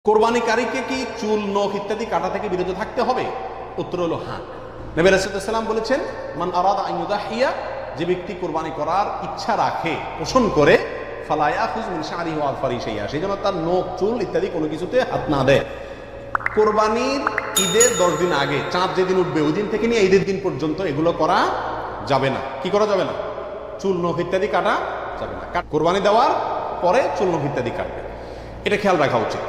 কোরবানিকারীকে কি চুল, নখ ইত্যাদি কাটা থেকে বিরত থাকতে হবে? উত্তর হলো হ্যাঁ। নবী রাসূলুল্লাহ সাল্লাল্লাহু আলাইহি ওয়াসাল্লাম বলেছেন, মান আরাদা আন ইউদাহিয়া, যে ব্যক্তি কোরবানি করার ইচ্ছা রাখে, পোষণ করে, ফালা ইয়াখুয মিন শা'রিহি ওয়া আযফারিহি শাইআ, সেই জন্য তার নখ, চুল ইত্যাদি কোনো কিছুতে হাত না দেয়। কোরবানির ঈদের 10 দিন আগে, চাঁদ যেদিন উঠবে ওই দিন থেকে নিয়ে ঈদের দিন পর্যন্ত এগুলো করা যাবে না। কি করা যাবে না? চুল, নখ ইত্যাদি কাটা যাবে না। কোরবানি দেওয়ার পরে চুল, নখ ইত্যাদি কাটবে, এটা খেয়াল রাখা উচিত।